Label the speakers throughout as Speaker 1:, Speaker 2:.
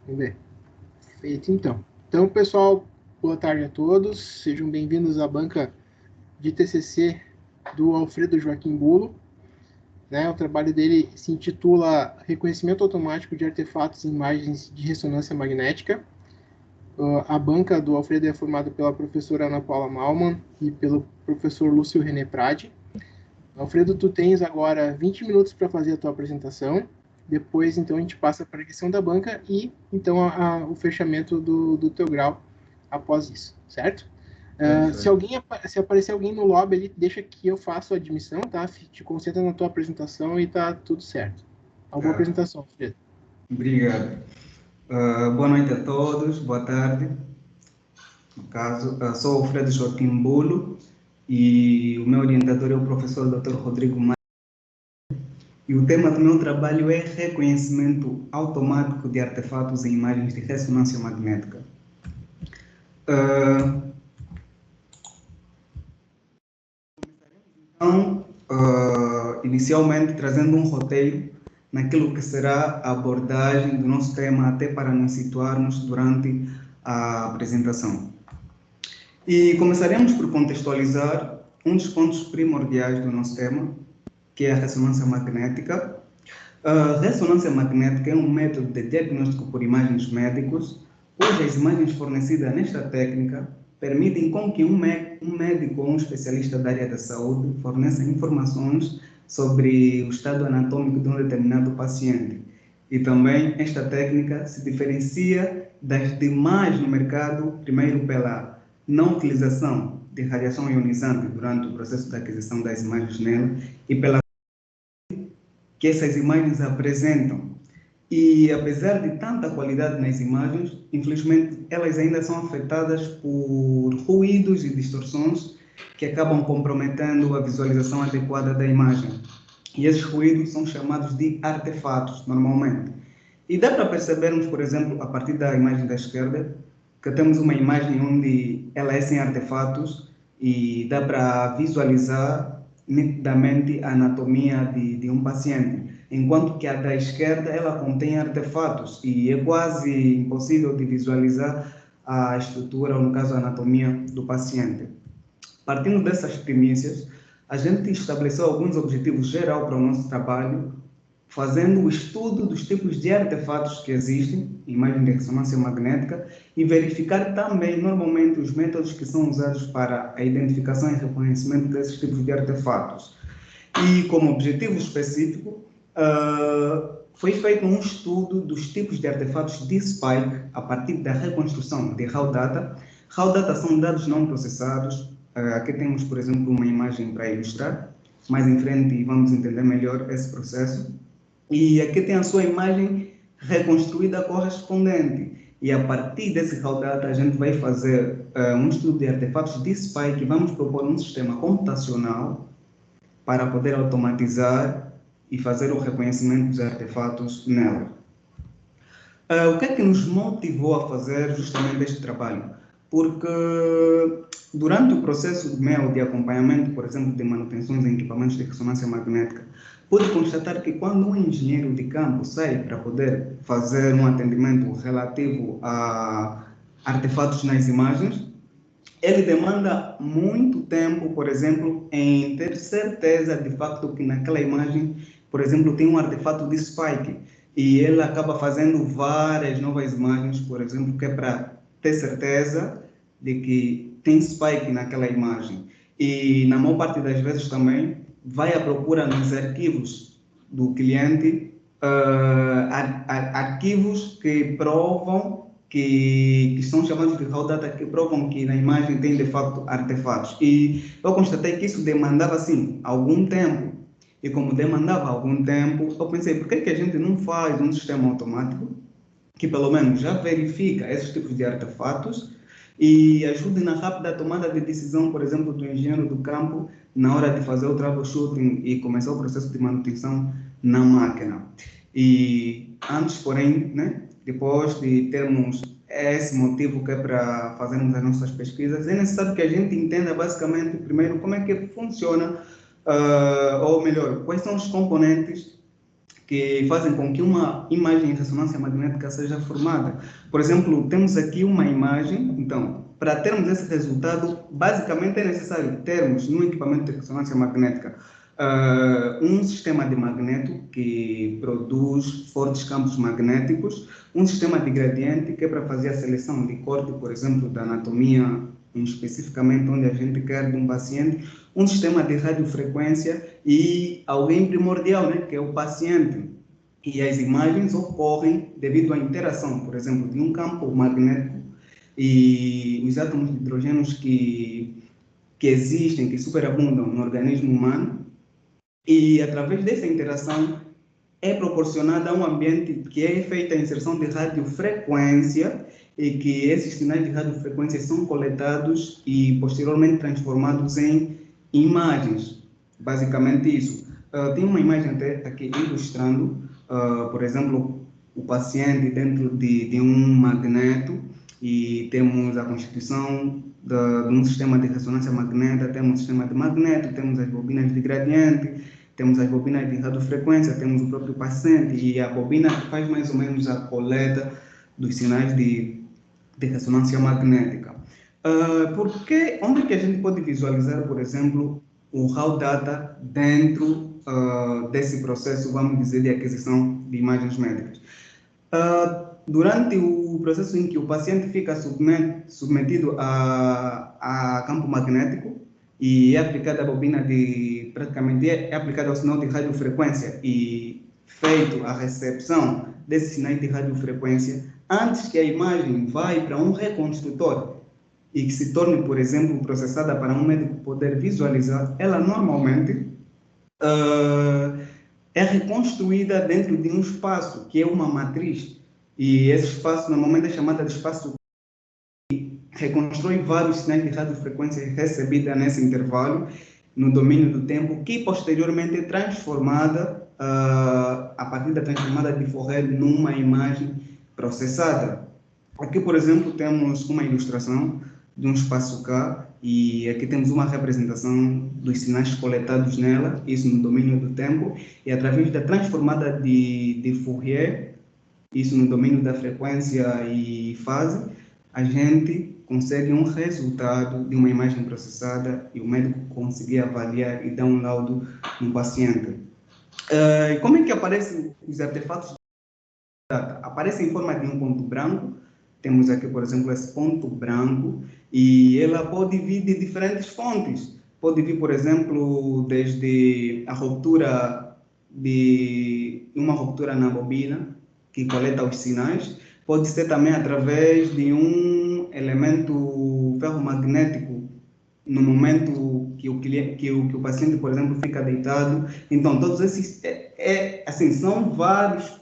Speaker 1: Vamos ver. Feito, então. Então, pessoal, boa tarde a todos. Sejam bem-vindos à banca de TCC do Alfredo Joaquim Bulo. O trabalho dele se intitula Reconhecimento Automático de Artefatos e Imagens de Ressonância Magnética. A banca do Alfredo é formada pela professora Ana Paula Malman e pelo professor Lúcio René Prade. Alfredo, tu tens agora 20 minutos para fazer a tua apresentação. Depois, então, a gente passa para a edição da banca e, então, o fechamento do teu grau após isso, certo? Se aparecer alguém no lobby, ele deixa que eu faço a admissão, tá? Te concentra na tua apresentação e tá tudo certo. Uma boa apresentação, Alfredo.
Speaker 2: Obrigado. Boa noite a todos, boa tarde. No caso, sou o Alfredo Joaquim Bulo e o meu orientador é o professor Dr. Rodrigo Maia. E o tema do meu trabalho é reconhecimento automático de artefatos e imagens de ressonância magnética. Então, inicialmente trazendo um roteiro naquilo que será a abordagem do nosso tema, até para nos situarmos durante a apresentação. E começaremos por contextualizar um dos pontos primordiais do nosso tema, que é a ressonância magnética. A ressonância magnética é um método de diagnóstico por imagens médicos, cujas imagens fornecidas nesta técnica permitem com que um médico ou um especialista da área da saúde forneça informações sobre o estado anatômico de um determinado paciente. E também esta técnica se diferencia das demais no mercado, primeiro pela não utilização de radiação ionizante durante o processo de aquisição das imagens nela e pela que essas imagens apresentam. E apesar de tanta qualidade nas imagens, infelizmente elas ainda são afetadas por ruídos e distorções que acabam comprometendo a visualização adequada da imagem. E esses ruídos são chamados de artefatos, normalmente. E dá para percebermos, por exemplo, a partir da imagem da esquerda, que temos uma imagem onde ela é sem artefatos e dá para visualizar nitidamente a anatomia de um paciente, enquanto que a da esquerda ela contém artefatos e é quase impossível de visualizar a estrutura, ou no caso a anatomia do paciente. Partindo dessas premissas, a gente estabeleceu alguns objetivos gerais para o nosso trabalho, fazendo o estudo dos tipos de artefatos que existem, imagem de ressonância magnética, e verificar também, normalmente, os métodos que são usados para a identificação e reconhecimento desses tipos de artefatos. E, como objetivo específico, foi feito um estudo dos tipos de artefatos de spike a partir da reconstrução de raw data. Raw data são dados não processados. Aqui temos, por exemplo, uma imagem para ilustrar. Mais em frente vamos entender melhor esse processo. E aqui tem a sua imagem reconstruída correspondente. E a partir desse raw data, a gente vai fazer um estudo de artefatos de spike e vamos propor um sistema computacional para poder automatizar e fazer o reconhecimento dos artefatos nela. O que é que nos motivou a fazer justamente este trabalho? Porque durante o processo meu de acompanhamento, por exemplo, de manutenções em equipamentos de ressonância magnética, pude constatar que quando um engenheiro de campo sai para poder fazer um atendimento relativo a artefatos nas imagens, ele demanda muito tempo, por exemplo, em ter certeza de facto que naquela imagem, por exemplo, tem um artefato de spike e ele acaba fazendo várias novas imagens, por exemplo, que é para ter certeza de que tem spike naquela imagem. E na maior parte das vezes também vai à procura nos arquivos do cliente, arquivos que provam que são chamados de raw data, que provam que na imagem tem de facto artefatos. E eu constatei que isso demandava, assim, algum tempo. E como demandava algum tempo, eu pensei, por que a gente não faz um sistema automático que pelo menos já verifica esses tipos de artefatos e ajude na rápida tomada de decisão, por exemplo, do engenheiro do campo, na hora de fazer o troubleshooting e começar o processo de manutenção na máquina. E antes, porém, depois de termos esse motivo que é para fazermos as nossas pesquisas, é necessário que a gente entenda basicamente, primeiro, como é que funciona, ou melhor, quais são os componentes que fazem com que uma imagem em ressonância magnética seja formada. Por exemplo, temos aqui uma imagem, então, para termos esse resultado, basicamente é necessário termos no equipamento de ressonância magnética um sistema de magneto que produz fortes campos magnéticos, um sistema de gradiente que é para fazer a seleção de corte, por exemplo, da anatomia, especificamente onde a gente quer de um paciente, um sistema de radiofrequência e alguém primordial, né, que é o paciente. E as imagens ocorrem devido à interação, por exemplo, de um campo magnético e os átomos de hidrogênio que existem, que superabundam no organismo humano, e através dessa interação é proporcionada um ambiente que é feita a inserção de radiofrequência e que esses sinais de radiofrequência são coletados e posteriormente transformados em imagens. Basicamente isso. Tem uma imagem até aqui ilustrando, por exemplo, o paciente dentro de um magneto e temos a constituição de um sistema de ressonância magnética, temos um sistema de magneto, temos as bobinas de gradiente, temos as bobinas de radiofrequência, temos o próprio paciente e a bobina que faz mais ou menos a coleta dos sinais de ressonância magnética. Onde que a gente pode visualizar, por exemplo, o raw data dentro desse processo, vamos dizer, de aquisição de imagens médicas? Durante o processo em que o paciente fica submetido a campo magnético e é aplicada a bobina praticamente é aplicada ao sinal de radiofrequência e feito a recepção desses sinais de radiofrequência, antes que a imagem vá para um reconstrutor e que se torne, por exemplo, processada para um médico poder visualizar, ela normalmente é reconstruída dentro de um espaço, que é uma matriz, e esse espaço normalmente é chamado de espaço que reconstrói vários sinais de radiofrequência recebida nesse intervalo, no domínio do tempo, que posteriormente é transformada, a partir da transformada de Fourier, numa imagem processada. Aqui, por exemplo, temos uma ilustração de um espaço K, e aqui temos uma representação dos sinais coletados nela, isso no domínio do tempo, e através da transformada de Fourier, isso no domínio da frequência e fase, a gente consegue um resultado de uma imagem processada e o médico conseguir avaliar e dar um laudo no paciente. E como é que aparecem os artefatos de data? Aparecem em forma de um ponto branco. Temos aqui, por exemplo, esse ponto branco, e ela pode vir de diferentes fontes. Pode vir, por exemplo, desde a ruptura de uma ruptura na bobina, que coleta os sinais. Pode ser também através de um elemento ferromagnético, no momento que o paciente, por exemplo, fica deitado. Então, todos esses assim, são vários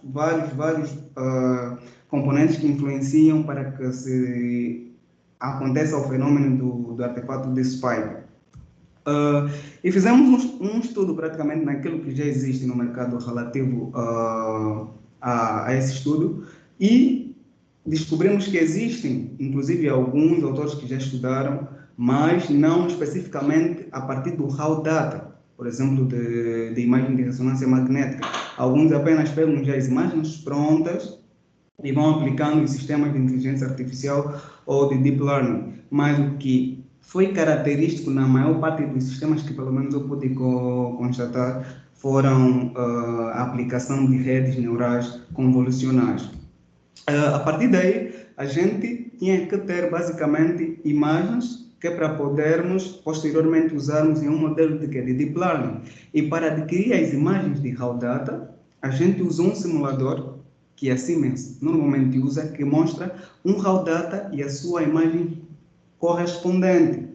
Speaker 2: componentes que influenciam para que aconteça o fenômeno do artefato de Spike. E fizemos um estudo praticamente naquilo que já existe no mercado relativo a esse estudo, e descobrimos que existem, inclusive, alguns autores que já estudaram, mas não especificamente a partir do raw data, por exemplo, de imagem de ressonância magnética. Alguns apenas pegam já as imagens prontas e vão aplicando em sistemas de inteligência artificial ou de deep learning. Mas o que foi característico na maior parte dos sistemas que pelo menos eu pude constatar foram a aplicação de redes neurais convolucionais. A partir daí, a gente tinha que ter basicamente imagens que é para podermos posteriormente usarmos em um modelo de deep learning. E para adquirir as imagens de raw data, a gente usou um simulador que a Siemens normalmente usa, que mostra um raw data e a sua imagem correspondente.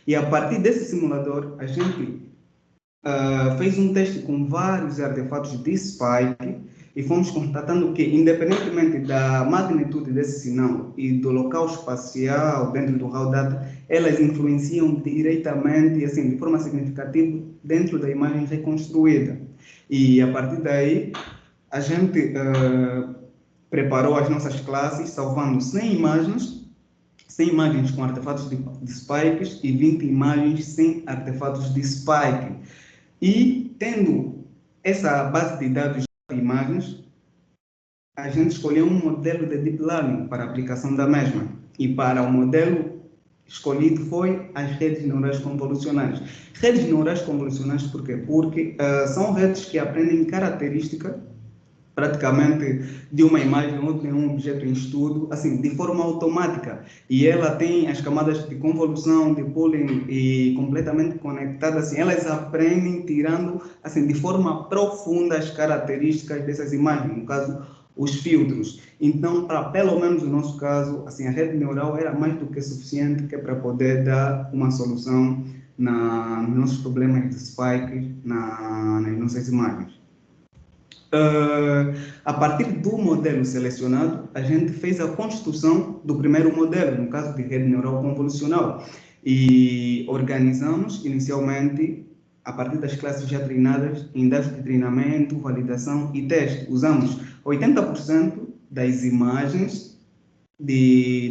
Speaker 2: E a partir desse simulador, a gente fez um teste com vários artefatos de Spike e fomos constatando que, independentemente da magnitude desse sinal e do local espacial dentro do raw data, elas influenciam diretamente, assim, de forma significativa, dentro da imagem reconstruída. E a partir daí, a gente preparou as nossas classes, salvando 100 imagens com artefatos de spikes e 20 imagens sem artefatos de spike. E tendo essa base de dados imagens, a gente escolheu um modelo de Deep Learning para a aplicação da mesma. E para o modelo escolhido foi as redes neurais convolucionais. Redes neurais convolucionais por quê? Porque são redes que aprendem característica praticamente de uma imagem ou de um objeto em estudo, assim, de forma automática. E ela tem as camadas de convolução, de pooling e completamente conectadas, assim, elas aprendem tirando, assim, de forma profunda as características dessas imagens, no caso, os filtros. Então, para pelo menos no nosso caso, assim, a rede neural era mais do que suficiente que para poder dar uma solução nos nossos problemas de spike nas nossas imagens. A partir do modelo selecionado, a gente fez a construção do primeiro modelo, no caso de rede neural convolucional, e organizamos inicialmente, a partir das classes já treinadas, em dados de treinamento, validação e teste. Usamos 80% das imagens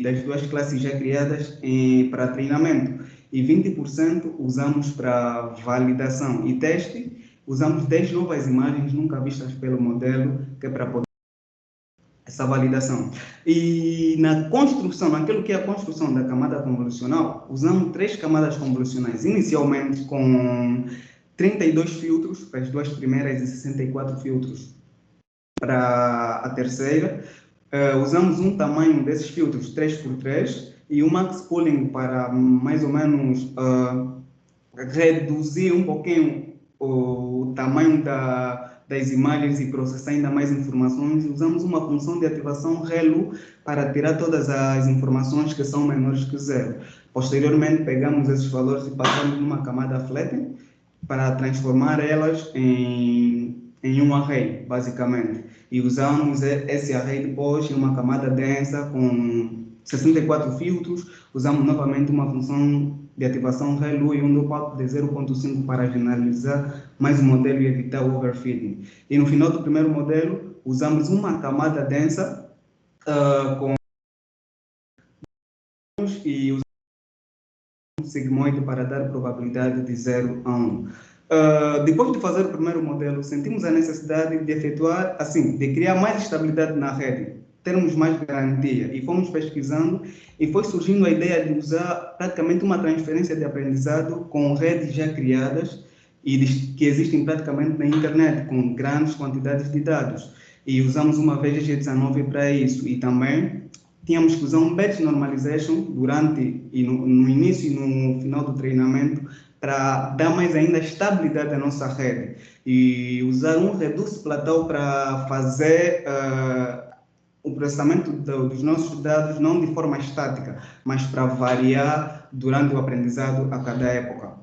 Speaker 2: das duas classes já criadas para treinamento e 20% usamos para validação e teste. Usamos 10 novas imagens nunca vistas pelo modelo, que é para poder essa validação. E na construção, naquilo que é a construção da camada convolucional, usamos 3 camadas convolucionais, inicialmente com 32 filtros para as duas primeiras e 64 filtros para a terceira. Usamos um tamanho desses filtros 3x3 e um max pooling para mais ou menos reduzir um pouquinho o tamanho das imagens e processar ainda mais informações. Usamos uma função de ativação ReLU para tirar todas as informações que são menores que zero. Posteriormente, pegamos esses valores e passamos numa camada flattening para transformar elas em um array, basicamente. E usamos esse array depois em uma camada densa com 64 filtros. Usamos novamente uma função de ativação ReLU e um dropouts de 0.5 para generalizar mais o modelo e evitar o overfitting. E no final do primeiro modelo, usamos uma camada densa com e usamos um sigmoide para dar probabilidade de 0 a 1. Depois de fazer o primeiro modelo, sentimos a necessidade de efetuar, assim, de criar mais estabilidade na rede, termos mais garantia, e fomos pesquisando e foi surgindo a ideia de usar praticamente uma transferência de aprendizado com redes já criadas e que existem praticamente na internet, com grandes quantidades de dados. E usamos uma VGG19 para isso, e também tínhamos que usar um batch normalization durante e no início e no final do treinamento para dar mais ainda estabilidade à nossa rede e usar um reduce plateau para fazer o processamento dos nossos dados não de forma estática, mas para variar durante o aprendizado a cada época.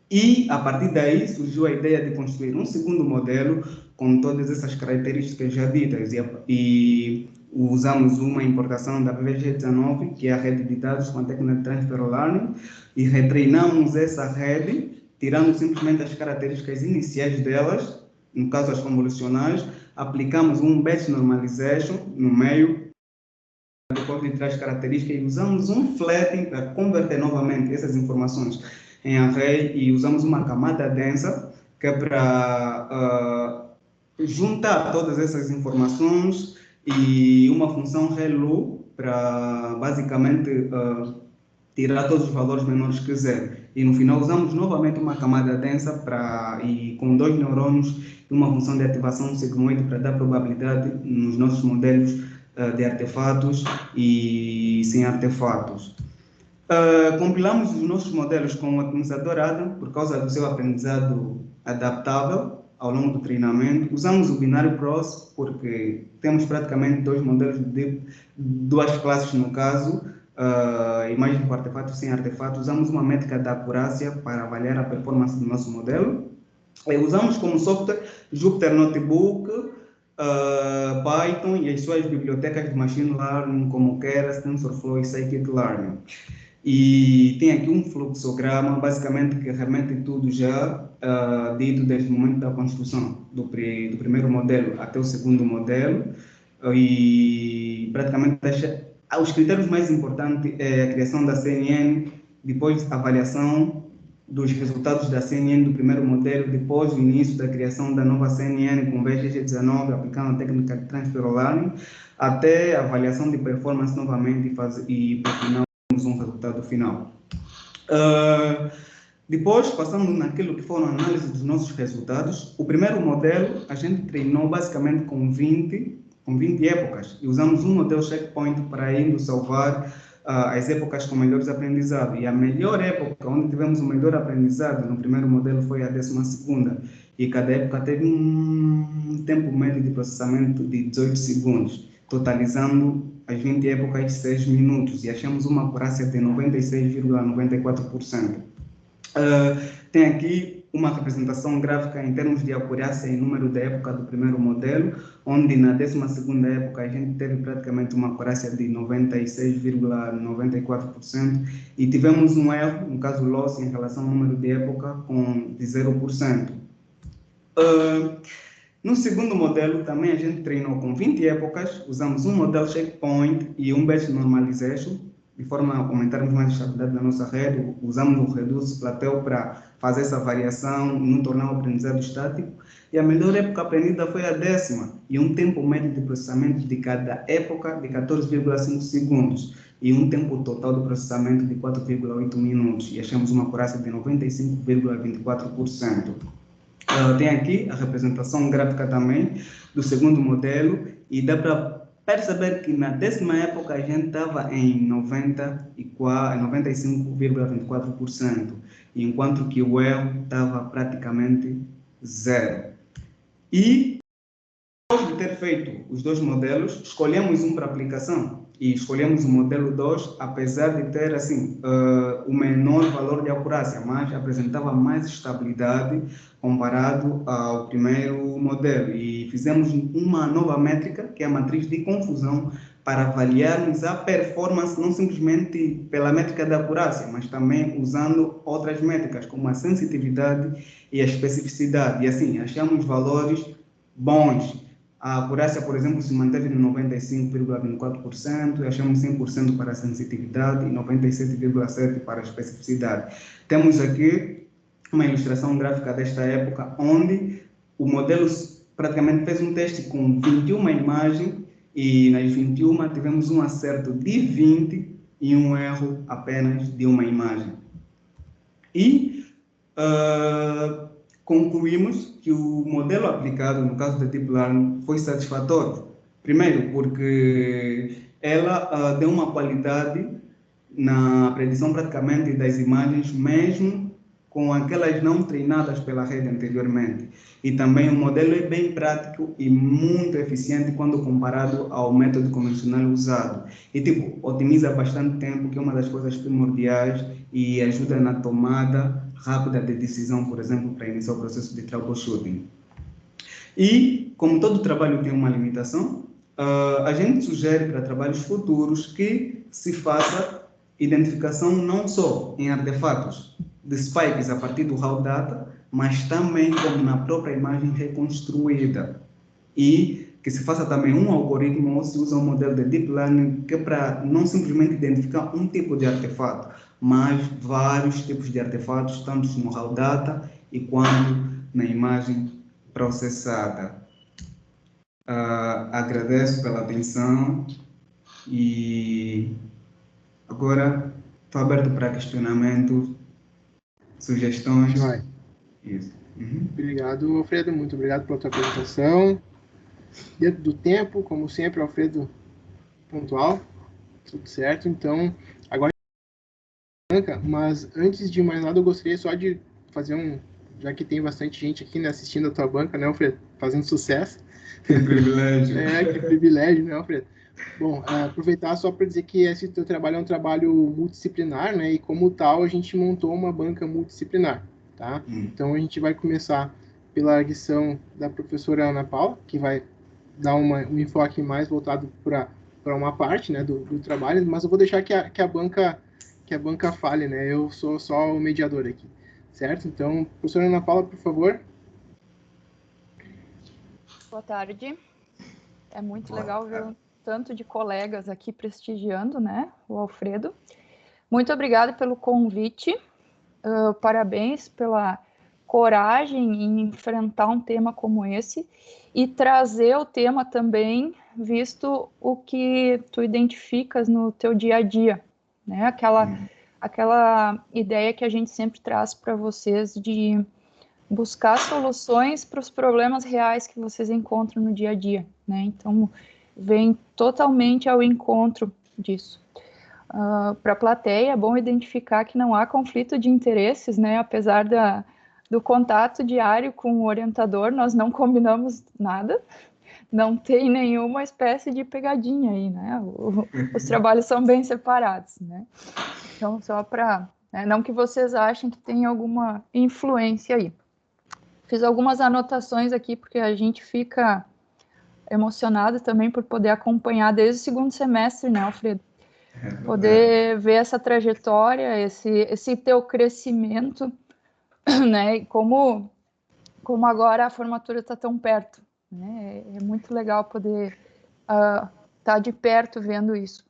Speaker 2: E, a partir daí, surgiu a ideia de construir um segundo modelo com todas essas características já ditas e usamos uma importação da VG19, que é a rede de dados com a técnica de Transfer Learning, e retreinamos essa rede, tirando simplesmente as características iniciais delas, no caso as convolucionais, aplicamos um batch normalization no meio, depois de tirar as características, e usamos um flattening para converter novamente essas informações em array e usamos uma camada densa que é para juntar todas essas informações e uma função ReLU para basicamente tirar todos os valores menores que zero. E no final usamos novamente uma camada densa e com 2 neurônios e uma função de ativação sigmoide para dar probabilidade nos nossos modelos de artefatos e sem artefatos. Compilamos os nossos modelos com o otimizador Adam por causa do seu aprendizado adaptável ao longo do treinamento. Usamos o binário PROS porque temos praticamente 2 modelos de 2 classes no caso, imagem com artefato sem artefato. Usamos uma métrica da acurácia para avaliar a performance do nosso modelo. Usamos como software Jupyter Notebook, Python e as suas bibliotecas de Machine Learning como Keras, TensorFlow e Scikit-Learn. E tem aqui um fluxograma, basicamente, que remete tudo já dito desde o momento da construção do primeiro modelo até o segundo modelo. E praticamente os critérios mais importantes é a criação da CNN, depois a avaliação dos resultados da CNN do primeiro modelo, depois do início da criação da nova CNN com BGG19, aplicando a técnica de transfer learning, até a avaliação de performance novamente e por final, temos um resultado final. Depois, passando naquilo que foram a análise dos nossos resultados, o primeiro modelo a gente treinou basicamente com 20 épocas e usamos um modelo checkpoint para indo salvar as épocas com melhores aprendizados. E a melhor época, onde tivemos o melhor aprendizado no primeiro modelo foi a 12ª. E cada época teve um tempo médio de processamento de 18 segundos, totalizando as 20 épocas 6 minutos. E achamos uma acurácia de 96,94%. Tem aqui uma representação gráfica em termos de acurácia e número da época do primeiro modelo, onde na 12ª época a gente teve praticamente uma acurácia de 96,94% e tivemos um erro, no caso loss, em relação ao número de época de 0%. No segundo modelo, também a gente treinou com 20 épocas, usamos um modelo checkpoint e um batch normalization, de forma a aumentarmos mais a estabilidade da nossa rede. Usamos o Reduce Plateau para fazer essa variação e não tornar o aprendizado estático. E a melhor época aprendida foi a 10ª, e um tempo médio de processamento de cada época de 14,5 segundos, e um tempo total de processamento de 4,8 minutos, e achamos uma acurácia de 95,24%. Tem aqui a representação gráfica também do segundo modelo, e dá para perceber que na 10ª época a gente estava em 95,24%, enquanto que o erro estava praticamente zero. E depois de ter feito os dois modelos, escolhemos um para aplicação e escolhemos o modelo 2, apesar de ter assim, o menor valor de acurácia, mas apresentava mais estabilidade comparado ao primeiro modelo. E fizemos uma nova métrica, que é a matriz de confusão, para avaliarmos a performance, não simplesmente pela métrica da acurácia, mas também usando outras métricas, como a sensitividade e a especificidade. E assim, achamos valores bons. A acurácia, por exemplo, se manteve no 95,24%, e achamos 100% para a sensitividade e 97,7% para a especificidade. Temos aqui uma ilustração gráfica desta época, onde o modelo praticamente fez um teste com 21 imagens, e nas 21 tivemos um acerto de 20 e um erro apenas de uma imagem. E concluímos que o modelo aplicado, no caso da Deep Learning, foi satisfatório. Primeiro, porque ela deu uma qualidade na predição praticamente das imagens, mesmo com aquelas não treinadas pela rede anteriormente. E também o modelo é bem prático e muito eficiente quando comparado ao método convencional usado. E otimiza bastante tempo, que é uma das coisas primordiais, e ajuda na tomada rápida de decisão, por exemplo, para iniciar o processo de troubleshooting. E, como todo trabalho tem uma limitação, a gente sugere para trabalhos futuros que se faça identificação não só em artefatos de spikes a partir do raw data, mas também como na própria imagem reconstruída. E que se faça também um algoritmo, ou se usa um modelo de Deep Learning, que é para não simplesmente identificar um tipo de artefato, mas vários tipos de artefatos, tanto no raw data e quanto na imagem processada. Agradeço pela atenção e agora estou aberto para questionamentos, sugestões. Isso.
Speaker 1: Obrigado, Alfredo. Muito obrigado pela tua apresentação. Dentro do tempo, como sempre, Alfredo pontual. Tudo certo. Então, agora, mas antes de mais nada, eu gostaria só de fazer já que tem bastante gente aqui, né, assistindo a tua banca, né, Alfredo? Fazendo sucesso.
Speaker 2: Que privilégio.
Speaker 1: Que privilégio, né, Alfredo? Bom, aproveitar só para dizer que esse teu trabalho é um trabalho multidisciplinar, né? E como tal, a gente montou uma banca multidisciplinar, tá? Então, a gente vai começar pela lição da professora Ana Paula, que vai dar um enfoque mais voltado para uma parte, né, do trabalho, mas eu vou deixar que a banca fale, né? Eu sou só o mediador aqui, certo? Então, professora Ana Paula, por favor.
Speaker 3: Boa tarde. É muito legal ver um tanto de colegas aqui prestigiando, né, o Alfredo. Muito obrigada pelo convite. parabéns pela coragem em enfrentar um tema como esse e trazer o tema também, visto o que tu identificas no teu dia a dia, né? Aquela ideia que a gente sempre traz para vocês de buscar soluções para os problemas reais que vocês encontram no dia a dia, né? Então, vem totalmente ao encontro disso. Para a plateia, é bom identificar que não há conflito de interesses, né? Apesar do contato diário com o orientador, nós não combinamos nada, não tem nenhuma espécie de pegadinha aí, né? Os trabalhos são bem separados, né? Então, só para... Né, não que vocês achem que tem alguma influência aí. Fiz algumas anotações aqui, porque a gente fica emocionado também por poder acompanhar desde o segundo semestre, né, Alfredo? Poder ver essa trajetória, esse teu crescimento, né? E como agora a formatura está tão perto, né? É muito legal poder estar de perto vendo isso.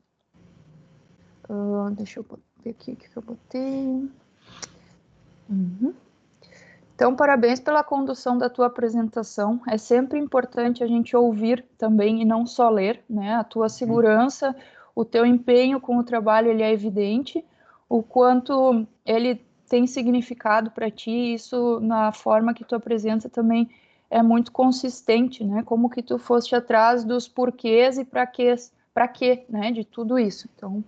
Speaker 3: Deixa eu ver aqui o que eu botei. Então, parabéns pela condução da tua apresentação. É sempre importante a gente ouvir também e não só ler, né? A tua segurança, o teu empenho com o trabalho, ele é evidente. O quanto ele tem significado para ti, isso na forma que tu apresenta também é muito consistente, né? Como que tu foste atrás dos porquês e para quê, né? De tudo isso. Então,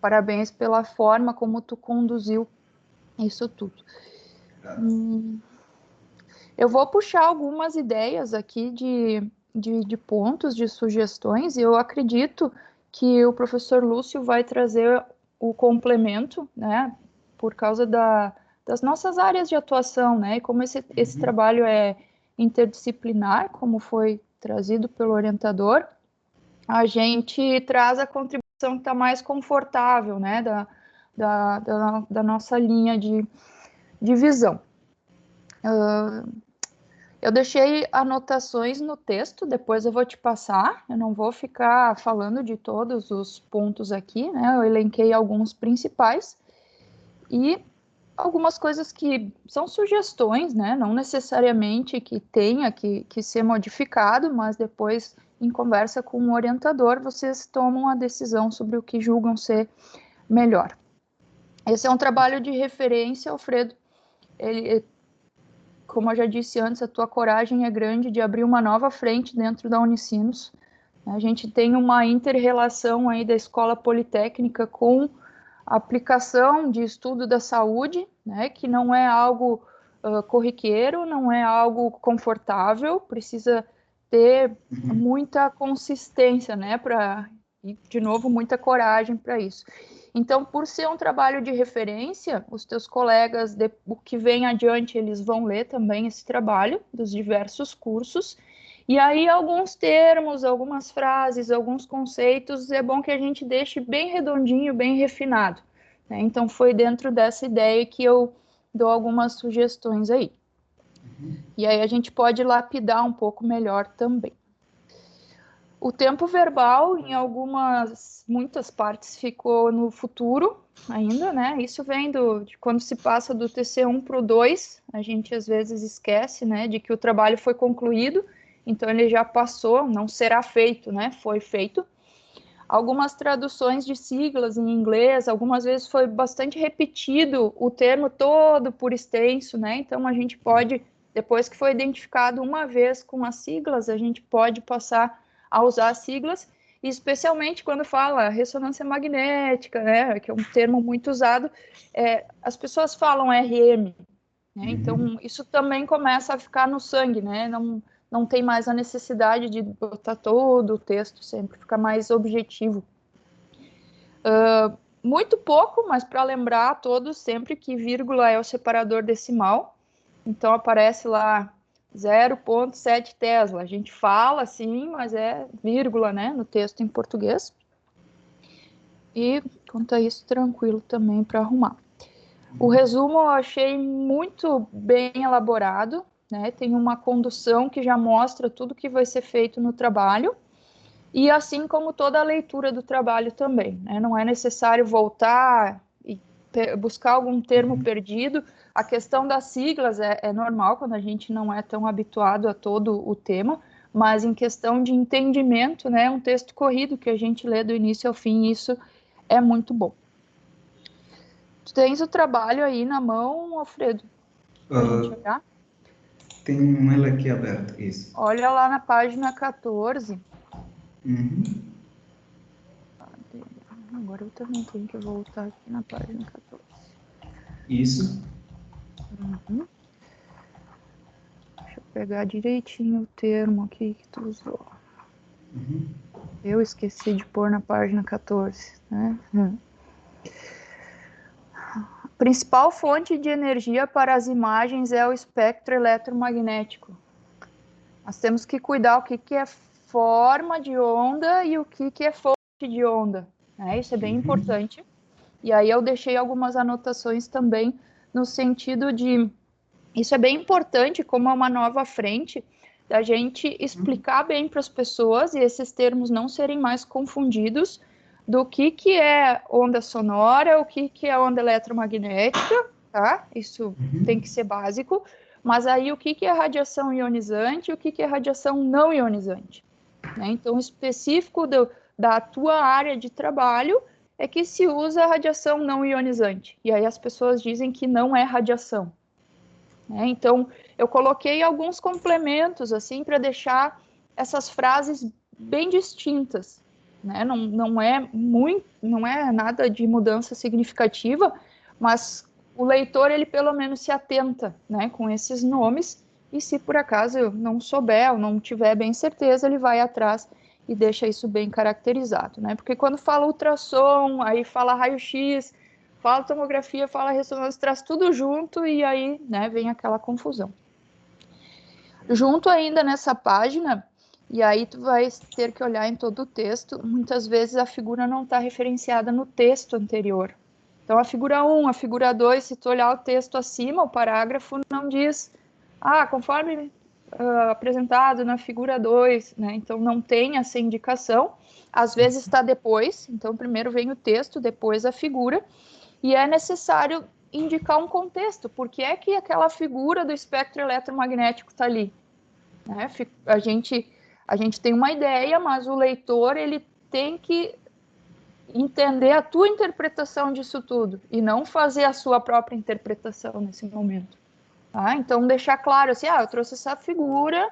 Speaker 3: parabéns pela forma como tu conduziu isso tudo. Eu vou puxar algumas ideias aqui de pontos, de sugestões, e eu acredito que o professor Lúcio vai trazer o complemento, né, por causa das nossas áreas de atuação, né, e como esse trabalho é interdisciplinar, como foi trazido pelo orientador, a gente traz a contribuição que está mais confortável, né, da nossa linha de visão. Eu deixei anotações no texto, depois eu vou te passar, eu não vou ficar falando de todos os pontos aqui, né? Eu elenquei alguns principais e algumas coisas que são sugestões, né? Não necessariamente que tenha que ser modificado, mas depois, em conversa com o orientador, vocês tomam a decisão sobre o que julgam ser melhor. Esse é um trabalho de referência, Alfredo. Como eu já disse antes, a tua coragem é grande de abrir uma nova frente dentro da Unicinos. A gente tem uma inter-relação aí da Escola Politécnica com a aplicação de estudo da saúde, né, que não é algo corriqueiro, não é algo confortável, precisa ter muita consistência, né, e, de novo, muita coragem para isso. Então, por ser um trabalho de referência, os teus colegas, o que vem adiante, eles vão ler também esse trabalho dos diversos cursos. E aí, alguns termos, algumas frases, alguns conceitos, é bom que a gente deixe bem redondinho, bem refinado, né? Então, foi dentro dessa ideia que eu dou algumas sugestões aí. E aí a gente pode lapidar um pouco melhor também. O tempo verbal, em muitas partes, ficou no futuro ainda, né? Isso vem de quando se passa do TC1 para o 2, a gente às vezes esquece, né, de que o trabalho foi concluído, então ele já passou, não será feito, né? Foi feito. Algumas traduções de siglas em inglês, algumas vezes foi bastante repetido o termo todo por extenso, né? Então a gente pode, depois que foi identificado uma vez com as siglas, a gente pode passar a usar as siglas, especialmente quando fala ressonância magnética, né, que é um termo muito usado, as pessoas falam RM, né, então isso também começa a ficar no sangue, né, não tem mais a necessidade de botar todo o texto sempre, fica mais objetivo. Muito pouco, mas para lembrar a todos sempre que vírgula é o separador decimal, então aparece lá 0,7 Tesla. A gente fala assim, mas é vírgula, né, no texto em português. E quanto a isso, tranquilo também para arrumar. O resumo eu achei muito bem elaborado, né? Tem uma condução que já mostra tudo que vai ser feito no trabalho, e assim como toda a leitura do trabalho também, né? Não é necessário voltar e buscar algum termo perdido. A questão das siglas é normal quando a gente não é tão habituado a todo o tema, mas em questão de entendimento, né, um texto corrido que a gente lê do início ao fim, isso é muito bom. Tu tens o trabalho aí na mão, Alfredo, para a gente olhar?
Speaker 2: Tenho ela aqui aberta, isso.
Speaker 3: Olha lá na página 14. Agora eu também tenho que voltar aqui na página 14.
Speaker 2: Isso.
Speaker 3: Deixa eu pegar direitinho o termo aqui que tu usou. Eu esqueci de pôr na página 14, né? A principal fonte de energia para as imagens é o espectro eletromagnético. Nós temos que cuidar o que é forma de onda e o que é fonte de onda, né? Isso é bem importante. E aí eu deixei algumas anotações também no sentido de... Isso é bem importante, como é uma nova frente, da gente explicar bem para as pessoas e esses termos não serem mais confundidos do que é onda sonora, o que é onda eletromagnética, tá? Isso tem que ser básico. Mas aí o que é radiação ionizante e o que é radiação não ionizante, né? Então, específico da tua área de trabalho é que se usa a radiação não ionizante. E aí as pessoas dizem que não é radiação, né? Então, eu coloquei alguns complementos, assim, para deixar essas frases bem distintas, né? Não é nada de mudança significativa, mas o leitor, ele pelo menos se atenta, né, com esses nomes, e se por acaso eu não souber ou não tiver bem certeza, ele vai atrás e deixa isso bem caracterizado, né? Porque quando fala ultrassom, aí fala raio-x, fala tomografia, fala ressonância, traz tudo junto e aí, né, vem aquela confusão. Junto ainda nessa página, e aí tu vai ter que olhar em todo o texto, muitas vezes a figura não está referenciada no texto anterior. Então, a figura 1, a figura 2, se tu olhar o texto acima, o parágrafo não diz, conforme apresentado na figura 2, né? Então, não tem essa indicação. Às vezes está depois, então primeiro vem o texto, depois a figura, e é necessário indicar um contexto, porque é que aquela figura do espectro eletromagnético está ali, né? A gente tem uma ideia, mas o leitor, ele tem que entender a tua interpretação disso tudo e não fazer a sua própria interpretação nesse momento, tá? Então, deixar claro assim, eu trouxe essa figura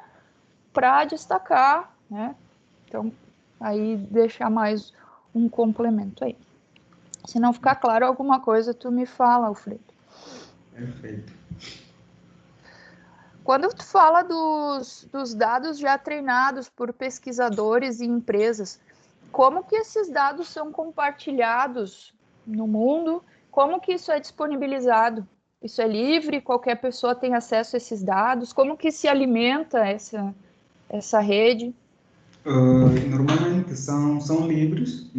Speaker 3: para destacar, né? Então, aí deixar mais um complemento aí. Se não ficar claro alguma coisa, tu me fala, Alfredo.
Speaker 2: Perfeito.
Speaker 3: Quando tu fala dos dados já treinados por pesquisadores e empresas, como que esses dados são compartilhados no mundo? Como que isso é disponibilizado? Isso é livre? Qualquer pessoa tem acesso a esses dados? Como que se alimenta essa rede?
Speaker 2: Normalmente são livres.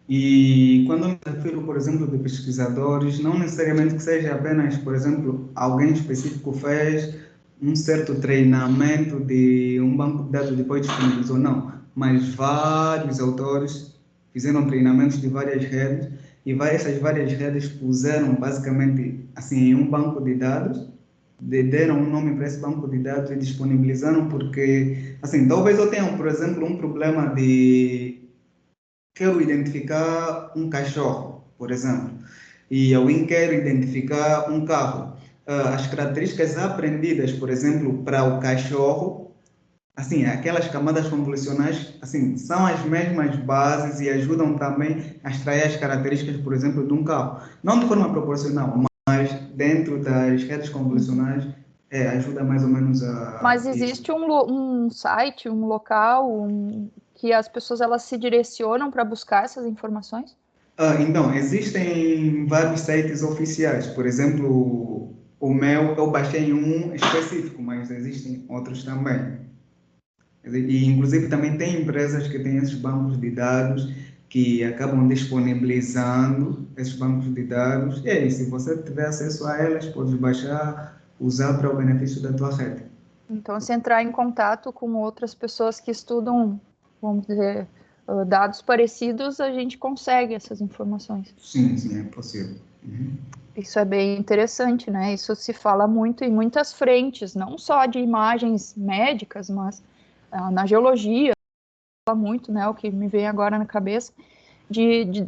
Speaker 2: E quando eu me refiro, por exemplo, de pesquisadores, não necessariamente que seja apenas, por exemplo, alguém específico fez um certo treinamento de um banco de dados e depois disponibilizou, não. Mas vários autores fizeram treinamentos de várias redes e essas várias redes puseram basicamente assim em um banco de dados, deram um nome para esse banco de dados e disponibilizaram porque, assim, talvez eu tenha, por exemplo, um problema de quero identificar um cachorro, por exemplo, e alguém quer identificar um carro. As características aprendidas, por exemplo, para o cachorro, assim, aquelas camadas convolucionais, assim, são as mesmas bases e ajudam também a extrair as características, por exemplo, de um carro. Não de forma proporcional, mas dentro das redes convolucionais, ajuda mais ou menos a...
Speaker 3: Mas existe um site, um local que as pessoas elas se direcionam para buscar essas informações?
Speaker 2: Então, existem vários sites oficiais. Por exemplo, o meu, eu baixei um específico, mas existem outros também. E, inclusive, também tem empresas que têm esses bancos de dados que acabam disponibilizando esses bancos de dados. E aí, se você tiver acesso a elas, pode baixar, usar para o benefício da tua rede.
Speaker 3: Então, se entrar em contato com outras pessoas que estudam, vamos dizer, dados parecidos, a gente consegue essas informações.
Speaker 2: Sim, é possível.
Speaker 3: Isso é bem interessante, né? Isso se fala muito em muitas frentes, não só de imagens médicas, mas na geologia, fala muito, né? O que me vem agora na cabeça,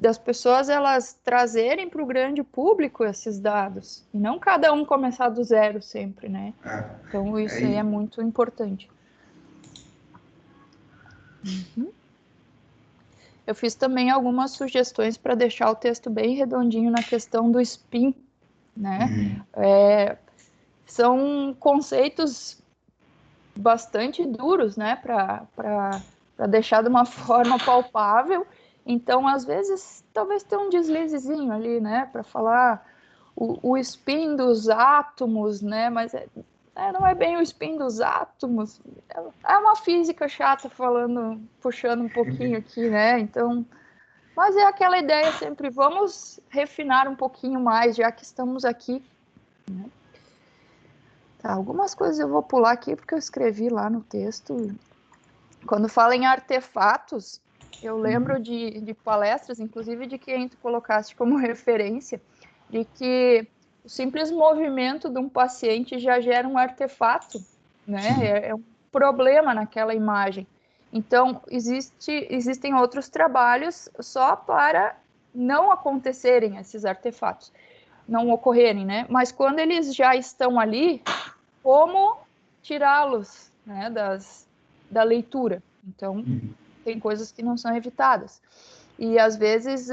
Speaker 3: das pessoas elas trazerem para o grande público esses dados, e não cada um começar do zero sempre, né? Então isso aí é muito importante. Eu fiz também algumas sugestões para deixar o texto bem redondinho na questão do SPIN, né? São conceitos bastante duros, né, para deixar de uma forma palpável. Então, às vezes, talvez tenha um deslizezinho ali, né, para falar o spin dos átomos, né, mas não é bem o spin dos átomos. É uma física chata falando, puxando um pouquinho aqui, né, então... Mas é aquela ideia sempre, vamos refinar um pouquinho mais, já que estamos aqui, né? Tá, algumas coisas eu vou pular aqui, porque eu escrevi lá no texto. Quando fala em artefatos, eu lembro de palestras, inclusive de quem tu colocaste como referência, de que o simples movimento de um paciente já gera um artefato, né? É um problema naquela imagem. Então, existem outros trabalhos só para não acontecerem esses artefatos, não ocorrerem, né? Mas quando eles já estão ali, como tirá-los, né, da leitura. Então, tem coisas que não são evitadas. E, às vezes,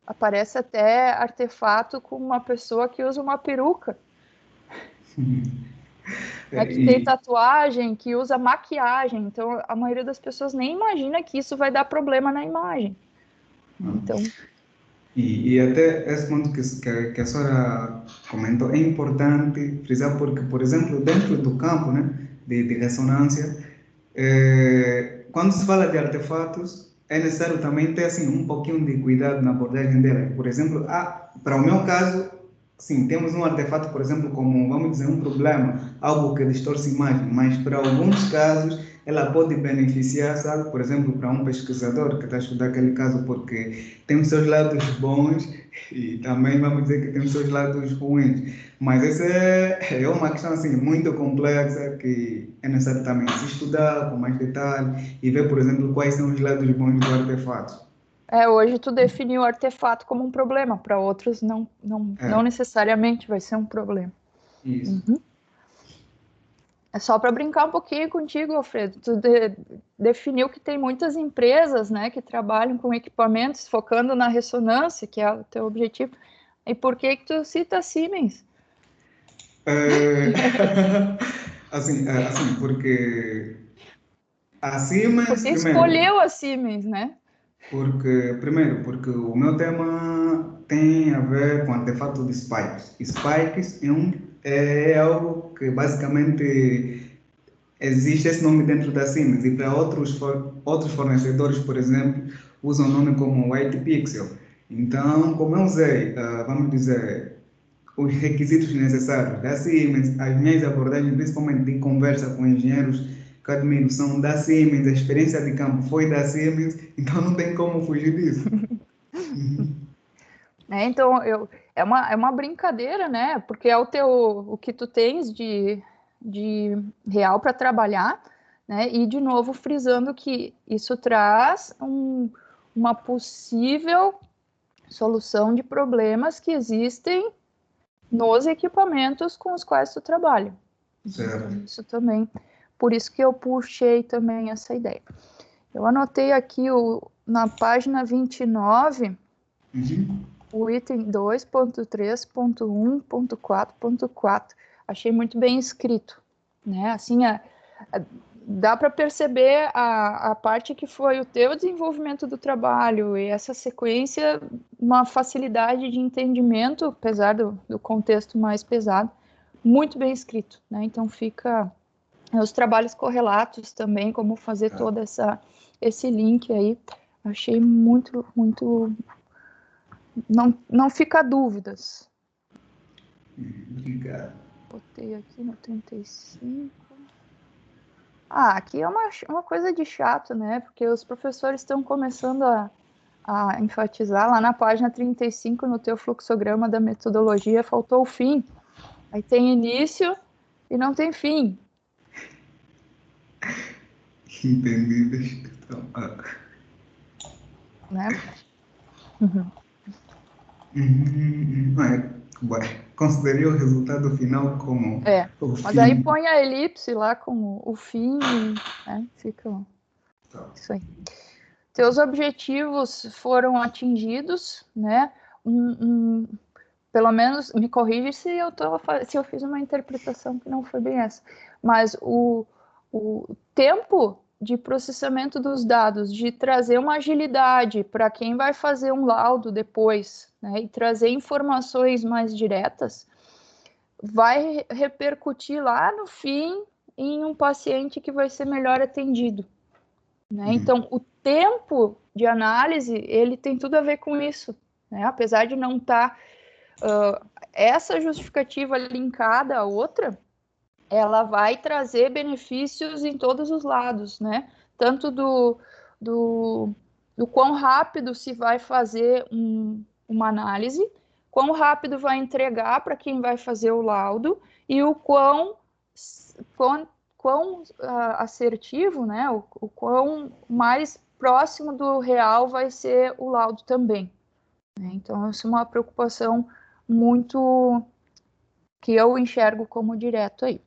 Speaker 3: aparece até artefato com uma pessoa que usa uma peruca. Né, que tem tatuagem, que usa maquiagem. Então, a maioria das pessoas nem imagina que isso vai dar problema na imagem. Então...
Speaker 2: E até esse ponto que a senhora comentou é importante frisar porque, por exemplo, dentro do campo, né, de ressonância, quando se fala de artefatos, é necessário também ter assim, um pouquinho de cuidado na abordagem dela. Por exemplo, para o meu caso, sim, temos um artefato, por exemplo, como, vamos dizer, um problema, algo que distorce a imagem, mas para alguns casos ela pode beneficiar, sabe? Por exemplo, para um pesquisador que está a estudar aquele caso, porque tem os seus lados bons e também vamos dizer que tem os seus lados ruins. Mas essa é uma questão assim, muito complexa que é necessário também se estudar com mais detalhe e ver, por exemplo, quais são os lados bons do artefato.
Speaker 3: Hoje tu definiu o artefato como um problema, para outros não necessariamente vai ser um problema.
Speaker 2: Isso.
Speaker 3: É só para brincar um pouquinho contigo, Alfredo. Tu definiu que tem muitas empresas, né, que trabalham com equipamentos focando na ressonância, que é o teu objetivo. E por que tu cita a Siemens?
Speaker 2: Assim, porque a Siemens,
Speaker 3: Porque
Speaker 2: primeiro,
Speaker 3: escolheu a Siemens, né?
Speaker 2: porque o meu tema tem a ver com artefato de spikes. Spikes é algo que basicamente existe esse nome dentro da Siemens e para outros fornecedores, por exemplo, usam o nome como White Pixel. Então, como eu usei, vamos dizer, os requisitos necessários da Siemens, as minhas abordagens, principalmente de conversa com engenheiros que admiro, são da Siemens, a experiência de campo foi da Siemens, então não tem como fugir disso.
Speaker 3: Então, é uma brincadeira, né? Porque é o que tu tens de real para trabalhar, né? E, de novo, frisando que isso traz uma possível solução de problemas que existem nos equipamentos com os quais tu trabalha.
Speaker 2: Certo.
Speaker 3: Então, isso também, por isso que eu puxei também essa ideia. Eu anotei aqui na página 29, o item 2.3.1.4.4. Achei muito bem escrito, né? Assim, dá para perceber a parte que foi o teu desenvolvimento do trabalho e essa sequência, uma facilidade de entendimento, apesar do contexto mais pesado, muito bem escrito, né? Então fica os trabalhos correlatos também, como fazer todo esse link aí. Achei muito, muito... Não fica dúvidas.
Speaker 2: Obrigado.
Speaker 3: Botei aqui no 35. Aqui é uma coisa de chato, né? Porque os professores estão começando a a enfatizar, lá na página 35, no teu fluxograma da metodologia, faltou o fim. Aí tem início e não tem fim.
Speaker 2: Entendi. Então,
Speaker 3: Né? Uhum.
Speaker 2: Considerei o resultado final como o
Speaker 3: Mas
Speaker 2: fim.
Speaker 3: aí põe a elipse lá com o fim e fica
Speaker 2: Tá.
Speaker 3: isso aí. Teus objetivos foram atingidos, né? Pelo menos, me corrige se eu fiz uma interpretação que não foi bem essa. Mas o tempo de processamento dos dados, de trazer uma agilidade para quem vai fazer um laudo depois, né, e trazer informações mais diretas, vai repercutir lá no fim em um paciente que vai ser melhor atendido. Né? Então, o tempo de análise, ele tem tudo a ver com isso. Né? Apesar de não estar essa justificativa linkada à outra, ela vai trazer benefícios em todos os lados, né? Tanto do quão rápido se vai fazer uma análise, quão rápido vai entregar para quem vai fazer o laudo e o quão assertivo, né? O quão mais próximo do real vai ser o laudo também. Né? Então, isso é uma preocupação muito que eu enxergo como direto aí.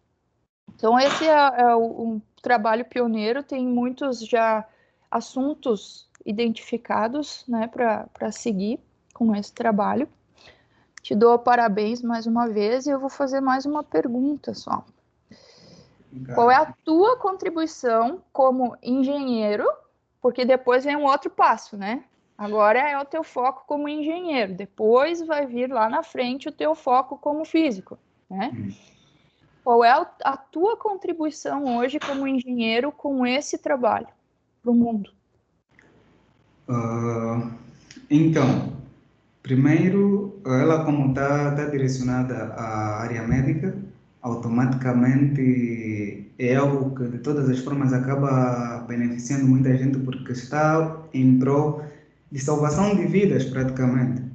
Speaker 3: Então, esse é um trabalho pioneiro, tem muitos já assuntos identificados, né, para seguir com esse trabalho. Te dou parabéns mais uma vez e eu vou fazer mais uma pergunta só. Qual é a tua contribuição como engenheiro? Porque depois vem um outro passo, né? Agora é o teu foco como engenheiro, depois vai vir lá na frente o teu foco como físico, né? Qual é a tua contribuição hoje como engenheiro com esse trabalho para o mundo?
Speaker 2: Então, primeiro, ela como está direcionada à área médica, automaticamente é algo que de todas as formas acaba beneficiando muita gente porque está em prol de salvação de vidas praticamente.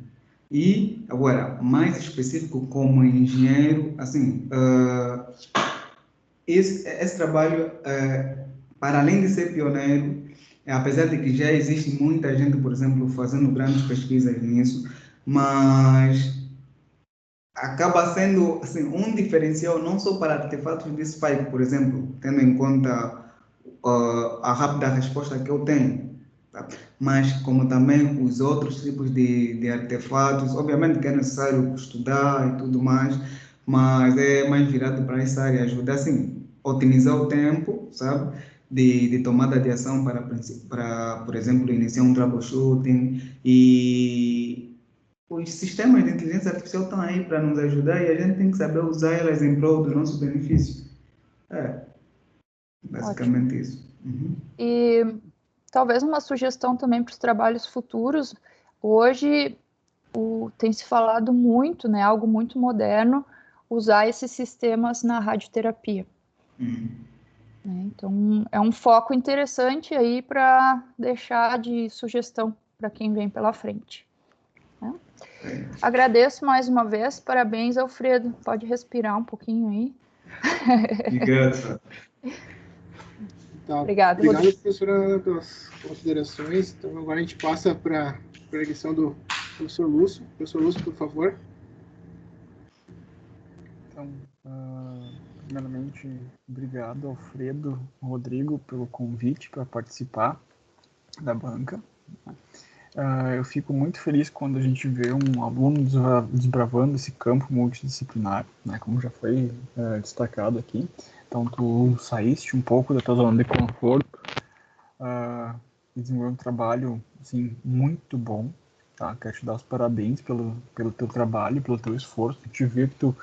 Speaker 2: E agora, mais específico como engenheiro, assim, esse trabalho, para além de ser pioneiro, apesar de que já existe muita gente, por exemplo, fazendo grandes pesquisas nisso, mas acaba sendo assim, um diferencial não só para artefatos de spike, por exemplo, tendo em conta a rápida resposta que eu tenho, tá? Mas como também os outros tipos de artefatos, obviamente que é necessário estudar e tudo mais, mas é mais virado para essa área, ajuda assim, otimizar o tempo, sabe? De tomada de ação para, por exemplo, iniciar um troubleshooting e os sistemas de inteligência artificial estão aí para nos ajudar e a gente tem que saber usar elas em prol do nosso benefício. Basicamente
Speaker 3: Ótimo.
Speaker 2: isso. Uhum.
Speaker 3: E talvez uma sugestão também para os trabalhos futuros. Hoje tem se falado muito, né, algo muito moderno, usar esses sistemas na radioterapia. Então, é um foco interessante aí para deixar de sugestão para quem vem pela frente. Né? Agradeço mais uma vez, parabéns, Alfredo. Pode respirar um pouquinho aí.
Speaker 2: Obrigado.
Speaker 1: Tá.
Speaker 3: Obrigado,
Speaker 1: professora, pelas considerações. Então, agora a gente passa para a eleição do professor Lúcio. Professor Lúcio, por favor.
Speaker 4: Então, primeiramente, obrigado, Alfredo, Rodrigo, pelo convite para participar da banca. Eu fico muito feliz quando a gente vê um aluno desbravando esse campo multidisciplinar, né, como já foi destacado aqui. Então, tu saíste um pouco da tua zona de conforto e desenvolveu um trabalho assim, muito bom. Tá? Quero te dar os parabéns pelo teu trabalho, pelo teu esforço. A gente vê que tu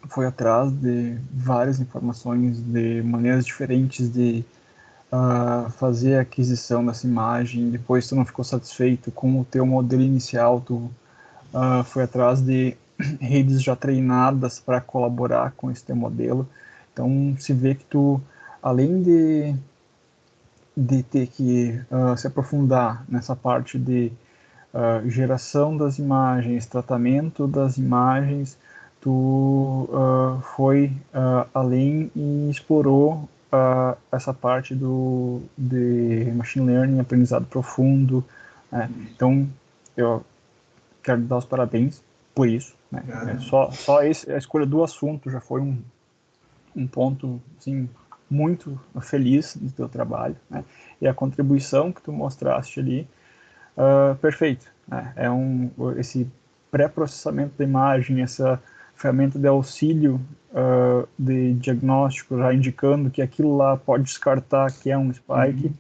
Speaker 4: foi atrás de várias informações, de maneiras diferentes de fazer a aquisição dessa imagem. Depois tu não ficou satisfeito com o teu modelo inicial, tu foi atrás de redes já treinadas para colaborar com esse teu modelo. Então se vê que tu, além de de ter que se aprofundar nessa parte de geração das imagens, tratamento das imagens, tu foi além e explorou essa parte de machine learning, aprendizado profundo, né? Então, eu quero dar os parabéns por isso, né? Só a escolha do assunto já foi um ponto, assim, muito feliz do teu trabalho, né? E a contribuição que tu mostraste ali, perfeito, né? Esse pré-processamento da imagem, essa ferramenta de auxílio de diagnóstico, já indicando que aquilo lá pode descartar que é um spike,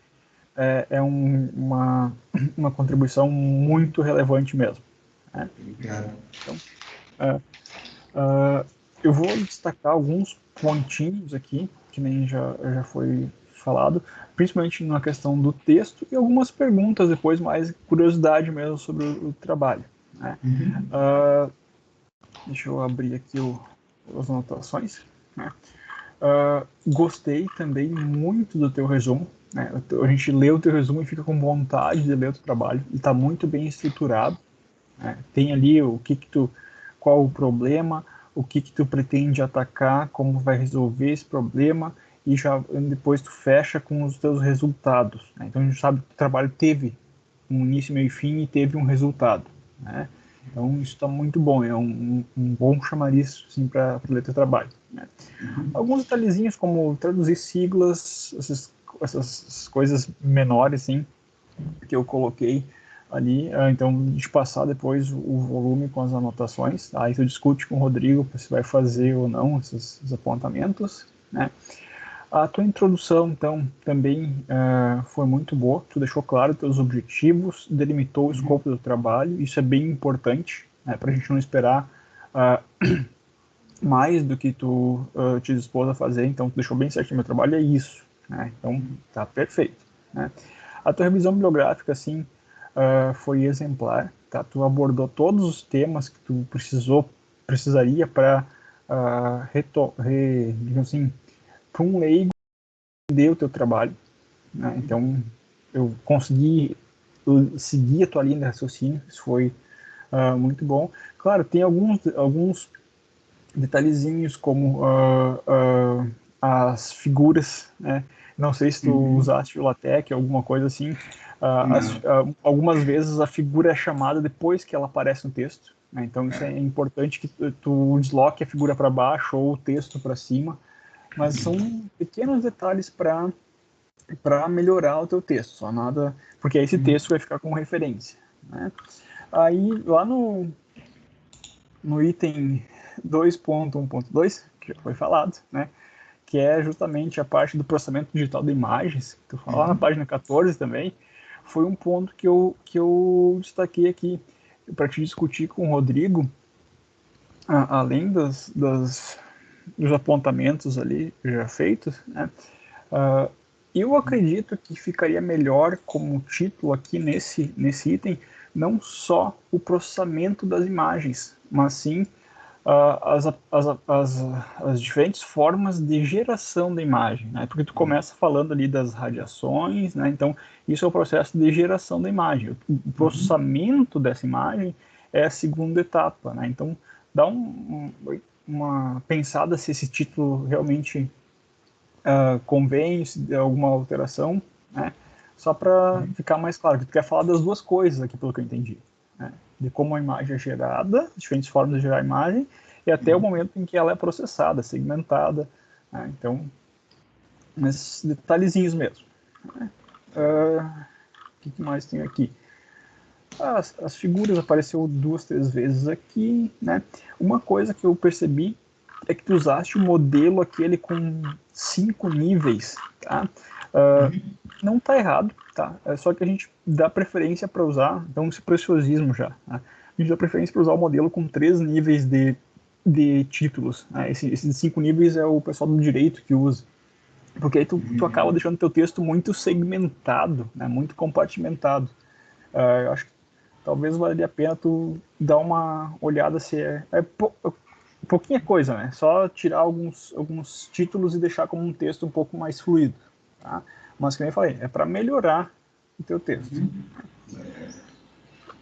Speaker 4: uma contribuição muito relevante mesmo, né?
Speaker 2: Obrigado.
Speaker 4: Então, eu vou destacar alguns pontinhos aqui, que nem já foi falado, principalmente na questão do texto e algumas perguntas depois, mais curiosidade mesmo sobre o trabalho, né? Deixa eu abrir aqui as anotações, né? Gostei também muito do teu resumo, né? A gente lê o teu resumo e fica com vontade de ler o teu trabalho. Ele está muito bem estruturado, né? Tem ali qual o problema, o que tu pretende atacar, como vai resolver esse problema, e já depois tu fecha com os teus resultados, né? Então a gente sabe que o trabalho teve um início, meio e fim e teve um resultado, né? Então isso está muito bom, é um bom chamariz assim, para ler teu trabalho, né? Alguns detalhezinhos como traduzir siglas, essas coisas menores assim, que eu coloquei ali, então de passar depois o volume com as anotações, aí tu discute com o Rodrigo se vai fazer ou não esses apontamentos, né? A tua introdução, então, também foi muito boa, tu deixou claro os teus objetivos, delimitou o escopo do trabalho, isso é bem importante, né, para a gente não esperar mais do que tu te dispôs a fazer, então tu deixou bem certinho, meu trabalho é isso, né? Então tá perfeito, né? A tua revisão bibliográfica, assim, foi exemplar, tá? Tu abordou todos os temas que tu precisaria para digamos assim, para um leigo entender o teu trabalho, né? Então eu consegui seguir a tua linha de raciocínio, isso foi muito bom. Claro, tem alguns detalhezinhos como as figuras, né? Não sei se tu usaste o LaTeX, alguma coisa assim. Algumas vezes a figura é chamada depois que ela aparece no texto, né? Então isso é importante que tu desloque a figura para baixo ou o texto para cima, mas são pequenos detalhes para melhorar o teu texto, só nada, porque esse texto vai ficar como referência, né? Aí lá no item 2.1.2, que já foi falado, né, que é justamente a parte do processamento digital de imagens, que tu fala lá na página 14 também, foi um ponto que eu destaquei aqui para te discutir com o Rodrigo, além dos apontamentos ali já feitos, né, eu acredito que ficaria melhor como título aqui nesse item, não só o processamento das imagens, mas sim as diferentes formas de geração da imagem, né? Porque tu começa falando ali das radiações, né? Então isso é o processo de geração da imagem. O processamento dessa imagem é a segunda etapa, né? Então dá uma pensada se esse título realmente convém, se der alguma alteração, né? Só para ficar mais claro, que tu quer falar das duas coisas aqui, pelo que eu entendi, né? De como a imagem é gerada, diferentes formas de gerar a imagem, e até o momento em que ela é processada, segmentada, né? Então, nesses detalhezinhos mesmo, né? O que mais tem aqui? As figuras apareceu 2, 3 vezes aqui, né? Uma coisa que eu percebi é que tu usaste o modelo aquele com 5 níveis, tá? Não tá errado, tá? É só que a gente dá preferência para usar, então esse preciosismo já, tá? A gente dá preferência para usar o modelo com 3 níveis de títulos, né? Esses 5 níveis é o pessoal do direito que usa, porque aí tu acaba deixando teu texto muito segmentado, né? Muito compartimentado. Eu acho que talvez valha a pena tu dar uma olhada se pouquinha coisa, né? Só tirar alguns títulos e deixar como um texto um pouco mais fluido, tá? Mas, como eu falei, é para melhorar o teu texto.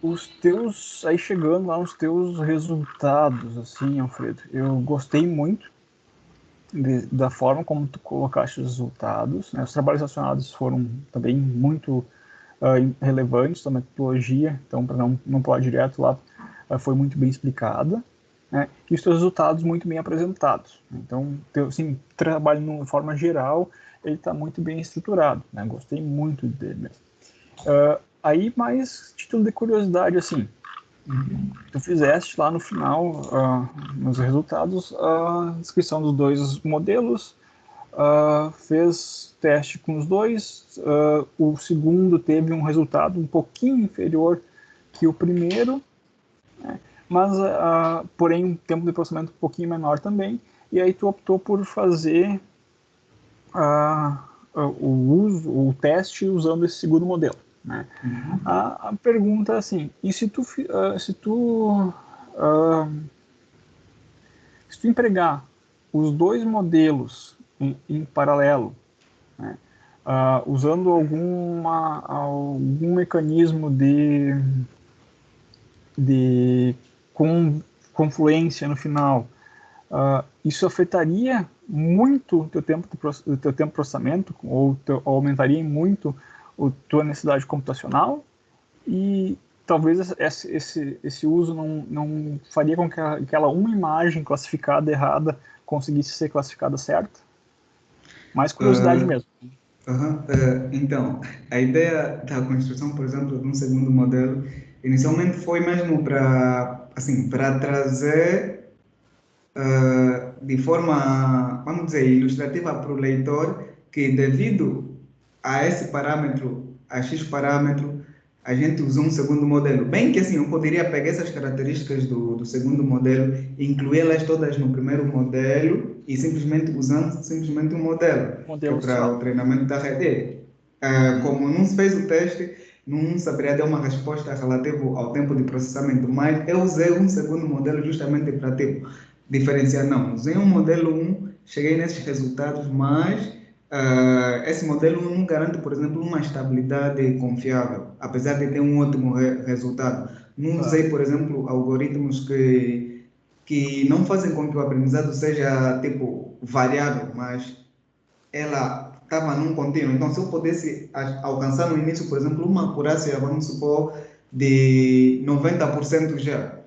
Speaker 4: Os teus, aí chegando lá, os teus resultados, assim, Alfredo, eu gostei muito da forma como tu colocaste os resultados, né? Os trabalhos relacionados foram também muito relevantes, a metodologia, então, para não pular direto lá, foi muito bem explicada, né? E os teus resultados muito bem apresentados. Então, assim, trabalho de forma geral, ele está muito bem estruturado, né? Gostei muito dele mesmo. Aí, mais título de curiosidade, assim, tu fizeste lá no final, nos resultados, a descrição dos dois modelos, fez teste com os dois, o segundo teve um resultado um pouquinho inferior que o primeiro, né? Mas, porém, um tempo de processamento um pouquinho menor também, e aí tu optou por fazer o teste usando esse segundo modelo, né? A pergunta é assim, e se tu empregar os dois modelos em paralelo, né, usando algum mecanismo de confluência no final, isso afetaria muito o teu tempo de processamento, ou aumentaria muito a tua necessidade computacional, e talvez esse uso não faria com que aquela uma imagem classificada errada conseguisse ser classificada certa? Mais curiosidade mesmo.
Speaker 2: Então, a ideia da construção, por exemplo, de um segundo modelo, inicialmente foi mesmo para, assim, para trazer de forma, vamos dizer, ilustrativa para o leitor que devido a esse parâmetro, a X parâmetro, a gente usou um segundo modelo. Bem que assim, eu poderia pegar essas características do segundo modelo e incluí-las todas no primeiro modelo e simplesmente usando simplesmente um modelo, que é
Speaker 4: Modelo
Speaker 2: para
Speaker 4: só.
Speaker 2: o treinamento da rede. Como não se fez o teste, não saberia dar uma resposta relativa ao tempo de processamento, mas eu usei um segundo modelo justamente para tipo, diferenciar. Não, usei um modelo 1, cheguei nesses resultados, mas esse modelo não garante, por exemplo, uma estabilidade confiável, apesar de ter um ótimo resultado. Não usei, por exemplo, algoritmos que não fazem com que o aprendizado seja tipo variável, mas ela estava num contínuo. Então, se eu pudesse alcançar no início, por exemplo, uma acurácia, vamos supor, de 90% já,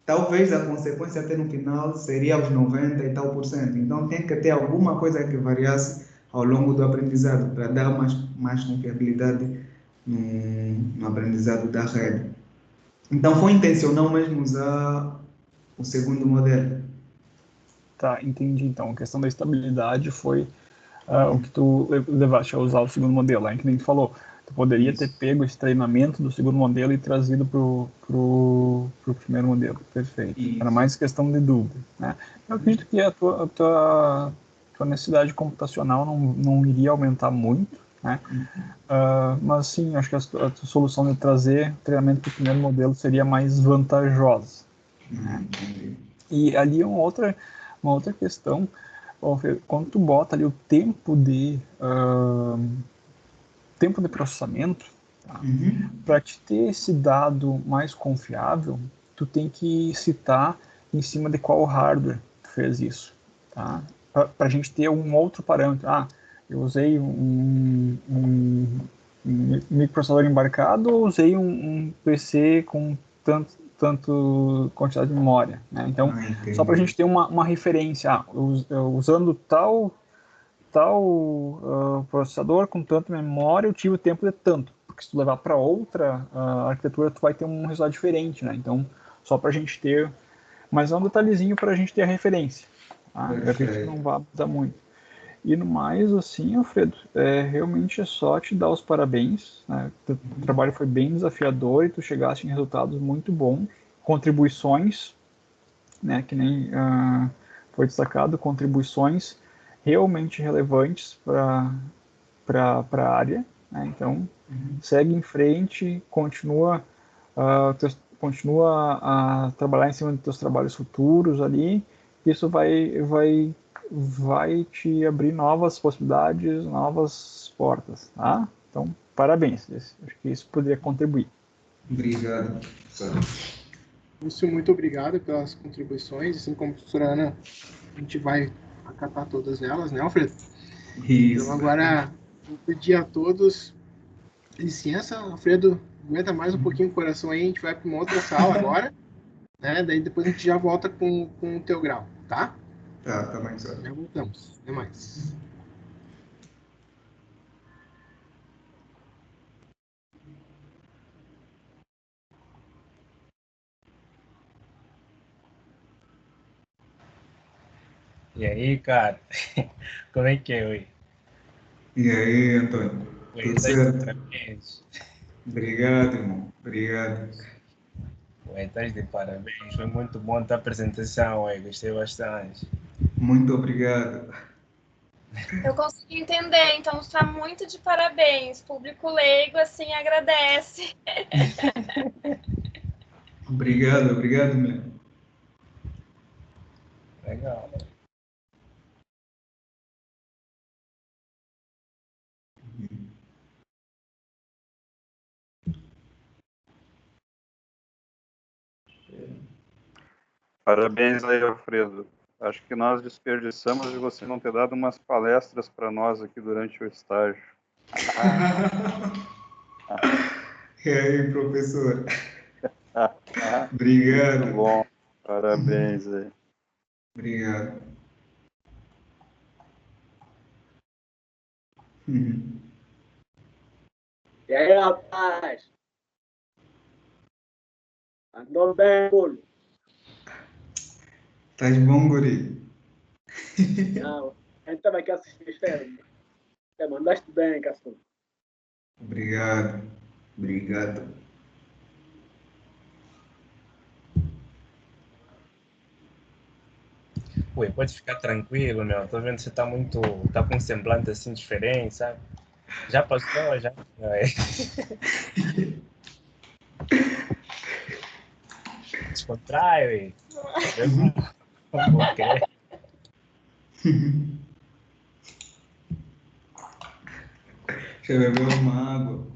Speaker 2: talvez a consequência até no final seria os 90 e tal por cento. Então, tem que ter alguma coisa que variasse ao longo do aprendizado para dar mais confiabilidade no aprendizado da rede. Então, foi intencional mesmo usar o segundo modelo.
Speaker 4: Tá, entendi. Então, a questão da estabilidade foi o que tu levaste a usar o segundo modelo. Aí, que nem tu falou, tu poderia ter pego esse treinamento do segundo modelo e trazido pro primeiro modelo. Perfeito.
Speaker 2: Isso.
Speaker 4: Era mais questão de dúvida, né? Eu acredito que a tua necessidade computacional não iria aumentar muito, né? Mas sim, acho que a tua solução de trazer treinamento para o primeiro modelo seria mais vantajosa, né? E ali uma outra questão, quando tu bota ali o tempo de processamento, tá? Para te ter esse dado mais confiável, tu tem que citar em cima de qual hardware tu fez isso, tá? Para a gente ter um outro parâmetro. Eu usei um microprocessador embarcado ou usei um PC com tanto quantidade de memória, né? Então, só para a gente ter uma referência, usando tal processador com tanto memória, eu tive o tempo de tanto. Porque se tu levar para outra arquitetura, tu vai ter um resultado diferente, né? Então, só para a gente ter... Mas é um detalhezinho para a gente ter a referência. Tá? Eu acredito que não vai mudar muito. E no mais, assim, Alfredo, realmente é só te dar os parabéns, né? O trabalho foi bem desafiador e tu chegaste em resultados muito bons. Contribuições, né, que nem foi destacado, contribuições realmente relevantes para a área, né? Então, segue em frente, continua a trabalhar em cima dos teus trabalhos futuros ali, isso vai vai te abrir novas possibilidades, novas portas, tá? Então, parabéns. Acho que isso poderia contribuir.
Speaker 2: Obrigado, professor.
Speaker 1: Lúcio, muito obrigado pelas contribuições. Assim como a professora Ana, a gente vai acatar todas elas, né, Alfredo?
Speaker 2: Isso.
Speaker 1: Então, agora, vou pedir a todos licença, Alfredo, aguenta mais um pouquinho o coração aí, a gente vai para uma outra sala agora, né? Daí depois a gente já volta com o teu grau, tá?
Speaker 2: Tá bem, senhor.
Speaker 1: Já voltamos. Até mais.
Speaker 5: E aí, cara? Como é que é, oi?
Speaker 2: E aí, Antônio?
Speaker 5: Oi,
Speaker 2: Tudo
Speaker 5: estás de
Speaker 2: certo?
Speaker 5: parabéns.
Speaker 2: Obrigado, irmão. Obrigado.
Speaker 5: Oi, estás de parabéns. Foi muito bom a tua apresentação, oi. Gostei bastante.
Speaker 2: Muito obrigado.
Speaker 6: Eu consegui entender, então está muito de parabéns. Público leigo, assim, agradece.
Speaker 2: Obrigado mesmo.
Speaker 5: Legal.
Speaker 7: Parabéns aí, Alfredo. Acho que nós desperdiçamos de você não ter dado umas palestras para nós aqui durante o estágio.
Speaker 2: E aí, professor?
Speaker 7: Muito
Speaker 2: Obrigado.
Speaker 7: bom. Parabéns aí.
Speaker 2: Obrigado.
Speaker 8: E aí, rapaz? Andou bem, Bulo?
Speaker 2: Estás bom, guri?
Speaker 8: Não, a gente estava aqui assistindo. Você mandaste bem, Caçu.
Speaker 2: Obrigado.
Speaker 5: Oi, pode ficar tranquilo, meu. Tô vendo que você tá muito. Tá com um semblante assim diferente, sabe? Já passou, já. Descontrai, oi. Ok.
Speaker 2: Deixa eu beber uma água.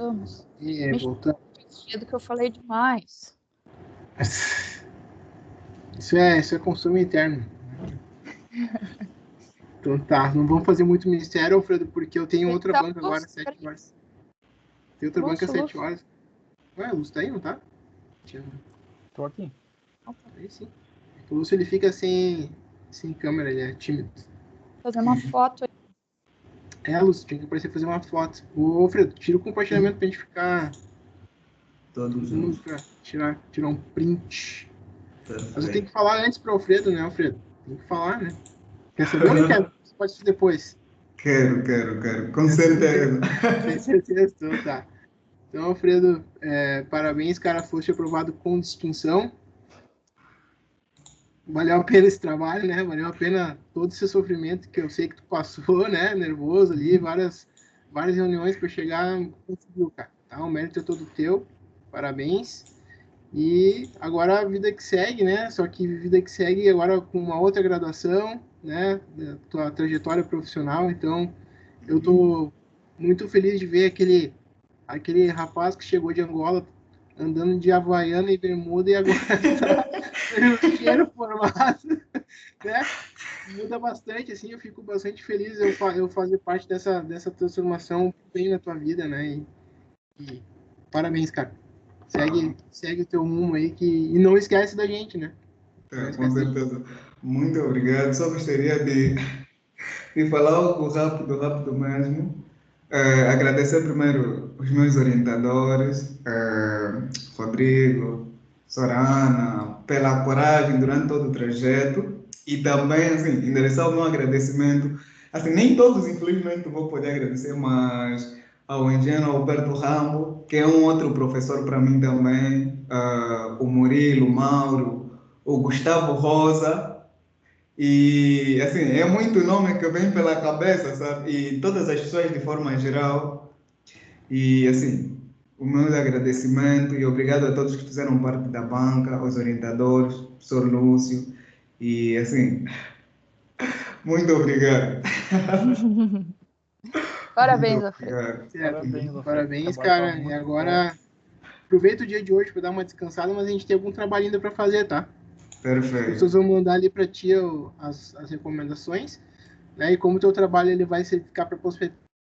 Speaker 3: Voltamos.
Speaker 1: Voltamos.
Speaker 3: Do que eu falei demais.
Speaker 1: Isso é consumo interno. Então tá, não vamos fazer muito mistério, Alfredo, porque eu tenho outra banca agora, 7 horas. Tem outra banca às 7 horas. Ué, a Lúcio tá aí, não tá?
Speaker 4: Tô aqui.
Speaker 1: Aí sim. O Lúcio, ele fica sem câmera, ele é tímido.
Speaker 3: Fazer uma foto aí.
Speaker 1: Lúcio, tinha que aparecer fazer uma foto. Ô, Alfredo, tira o compartilhamento pra gente ficar...
Speaker 2: Todos juntos.
Speaker 1: Pra tirar um print.
Speaker 2: Perfeito.
Speaker 1: Mas eu tenho que falar antes pro Alfredo, né, Alfredo? Tem que falar, né? Quer saber ou não quer? Você pode ser depois.
Speaker 2: Quero. Com certeza.
Speaker 1: Com certeza, então tá. Então, Alfredo, parabéns, cara, foste aprovado com distinção. Valeu a pena esse trabalho, né? Valeu a pena todo esse sofrimento que eu sei que tu passou, né? Nervoso ali, várias reuniões para chegar, conseguiu, cara. Tá? O mérito é todo teu. Parabéns. E agora a vida que segue, né? Só que vida que segue agora com uma outra graduação, né? Da tua trajetória profissional. Então, eu tô muito feliz de ver aquele rapaz que chegou de Angola andando de Havaiana e bermuda e agora tá dinheiro formado, né? Muda bastante, assim, eu fico bastante feliz eu fazer parte dessa transformação bem na tua vida, né? E parabéns, cara. Segue o teu rumo aí e não esquece da gente, né?
Speaker 2: Com certeza. Muito obrigado. Só gostaria de falar algo rápido mesmo. Agradecer primeiro os meus orientadores, Rodrigo, Sorana, pela coragem durante todo o trajeto e também, assim, endereçar o meu agradecimento. Assim, nem todos, infelizmente, vou poder agradecer, mas ao engenheiro Alberto Rambo, que é um outro professor para mim também, o Murilo, o Mauro, o Gustavo Rosa. E, assim, é muito nome que vem pela cabeça, sabe? E todas as pessoas de forma geral. E, assim, o meu agradecimento e obrigado a todos que fizeram parte da banca, aos orientadores, professor Lúcio. E, assim, muito obrigado.
Speaker 3: Parabéns, Alfredo.
Speaker 1: Parabéns, cara. E agora, aproveita o dia de hoje para dar uma descansada, mas a gente tem algum trabalho ainda para fazer, tá?
Speaker 2: Perfeito.
Speaker 1: As pessoas vão mandar ali para ti as recomendações, né? E como o teu trabalho ele vai ficar para